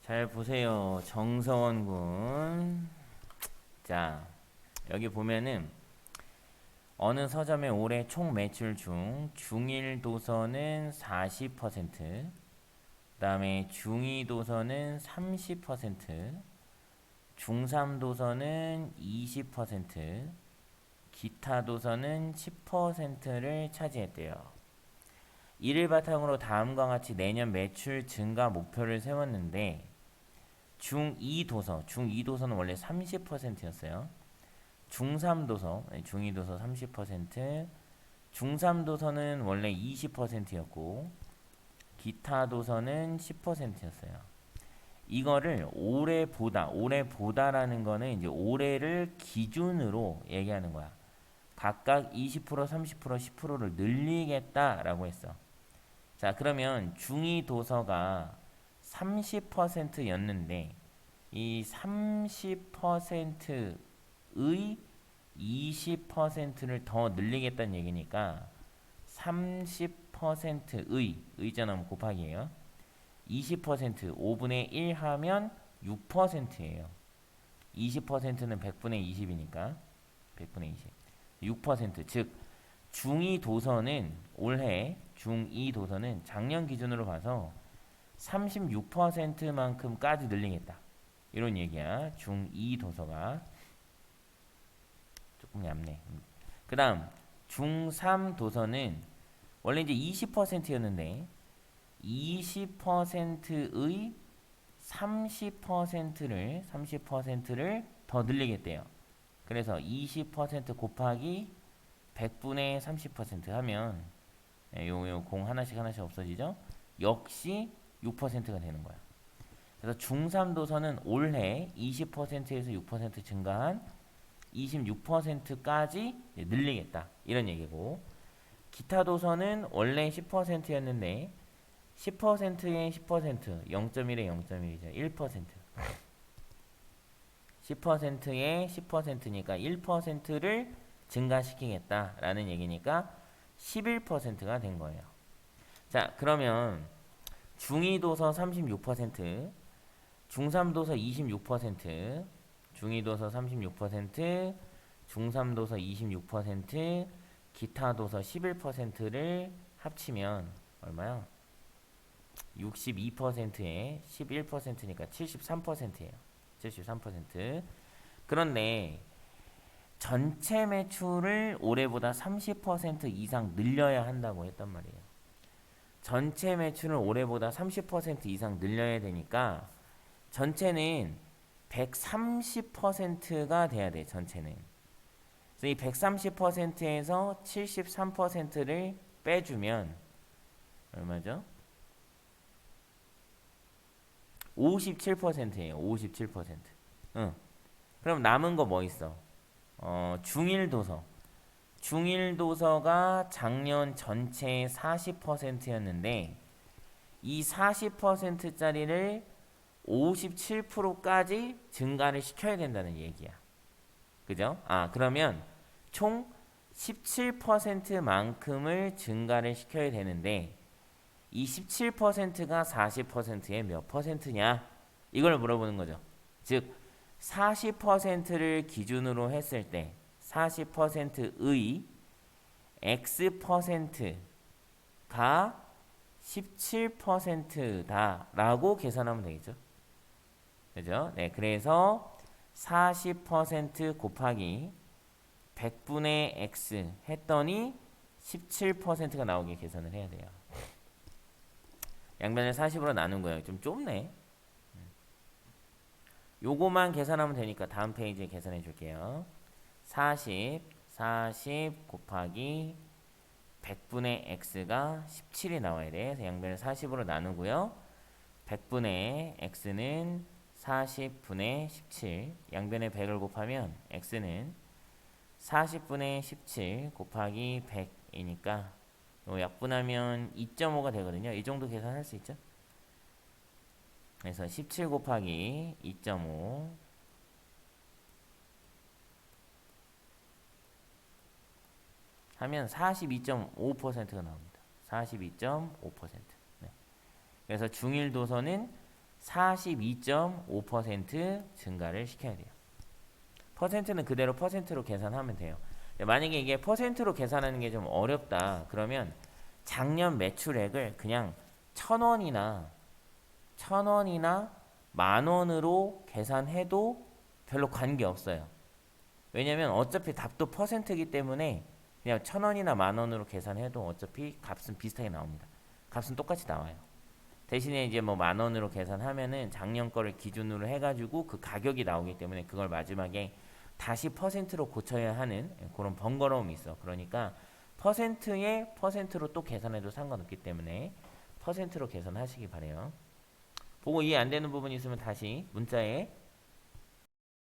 잘 보세요. 정서원 군. 자, 여기 보면은 어느 서점의 올해 총 매출 중 중일 도서는 40%, 그다음에 중이 도서는 30%, 중삼 도서는 20%, 기타 도서는 10%를 차지했대요. 이를 바탕으로 다음과 같이 내년 매출 증가 목표를 세웠는데 중2 도서는 원래 30%였어요. 중3 도서, 중2 도서 30%, 중3 도서는 원래 20%였고 기타 도서는 10%였어요. 이거를 올해보다라는 거는 이제 올해를 기준으로 얘기하는 거야. 각각 20%, 30%, 10%를 늘리겠다라고 했어. 자, 그러면 중2 도서가 30%였는데 이 30%의 20%를 더 늘리겠다는 얘기니까 30%의 의자는 곱하기예요. 20% 5분의 1 하면 6%예요. 20%는 100분의 20이니까 100분의 20. 6%, 즉 중2 도서는 올해 중2 도서는 작년 기준으로 봐서 36%만큼까지 늘리겠다. 이런 얘기야. 중2 도서가 조금 얇네. 그 다음 중3 도서는 원래 이제 20%였는데 20%의 30%를 더 늘리겠대요. 그래서 20% 곱하기 100분의 30% 하면 요 공 하나씩 없어지죠. 역시 6%가 되는 거야. 그래서 중3 도서는 올해 20%에서 6% 증가한 26%까지 늘리겠다. 이런 얘기고, 기타 도서는 원래 10%였는데 10%에 10%, 0.1에 0.1이죠. 1%. 10%에 10%니까 1%를 증가시키겠다라는 얘기니까 11%가 된 거예요. 자, 그러면 중2 도서 36%, 중3 도서 26%, 중2 도서 36%, 중3 도서 26%, 기타 도서 11%를 합치면 얼마요? 62%에 11%니까 73%예요. 73%. 그런데 전체 매출을 올해보다 30% 이상 늘려야 한다고 했단 말이에요. 전체 매출을 올해보다 30% 이상 늘려야 되니까 전체는 130%가 돼야 돼. 전체는. 그래서 이 130%에서 73%를 빼주면 얼마죠? 57%예요. 57%. 응. 그럼 남은 거 뭐 있어? 중일 도서. 중일 도서가 작년 전체의 40%였는데 이 40%짜리를 57%까지 증가를 시켜야 된다는 얘기야. 그죠? 그러면 총 17%만큼을 증가를 시켜야 되는데 이 17%가 40%의 몇 퍼센트냐? 이걸 물어보는 거죠. 즉 40%를 기준으로 했을 때 40%의 X%가 17%다라고 계산하면 되겠죠. 그죠? 네, 그래서 40% 곱하기 100분의 X 했더니 17%가 나오게 계산을 해야 돼요. 양변을 40으로 나눈 거예요. 좀 좁네. 요거만 계산하면 되니까 다음 페이지에 계산해 줄게요. 40 곱하기 100분의 x가 17이 나와야 돼. 그래서 양변을 40으로 나누고요. 100분의 x는 40분의 17. 양변에 100을 곱하면 x는 40분의 17 곱하기 100이니까 약분하면 2.5가 되거든요. 이 정도 계산할 수 있죠? 그래서 17 곱하기 2.5 하면 42.5%가 나옵니다. 42.5%. 네. 그래서 중일 도서는 42.5% 증가를 시켜야 돼요. 퍼센트는 그대로 퍼센트로 계산하면 돼요. 만약에 이게 퍼센트로 계산하는 게 좀 어렵다 그러면 작년 매출액을 그냥 1,000원이나 10,000원으로 계산해도 별로 관계 없어요. 왜냐면 어차피 답도 퍼센트이기 때문에 그냥 1,000원이나 10,000원으로 계산해도 어차피 값은 비슷하게 나옵니다. 값은 똑같이 나와요. 대신에 이제 뭐 10,000원으로 계산하면은 작년 거를 기준으로 해가지고 그 가격이 나오기 때문에 그걸 마지막에 다시 퍼센트로 고쳐야 하는 그런 번거로움이 있어. 그러니까 퍼센트에 퍼센트로 또 계산해도 상관없기 때문에 퍼센트로 계산하시기 바래요. 보고 이해 안 되는 부분이 있으면 다시 문자에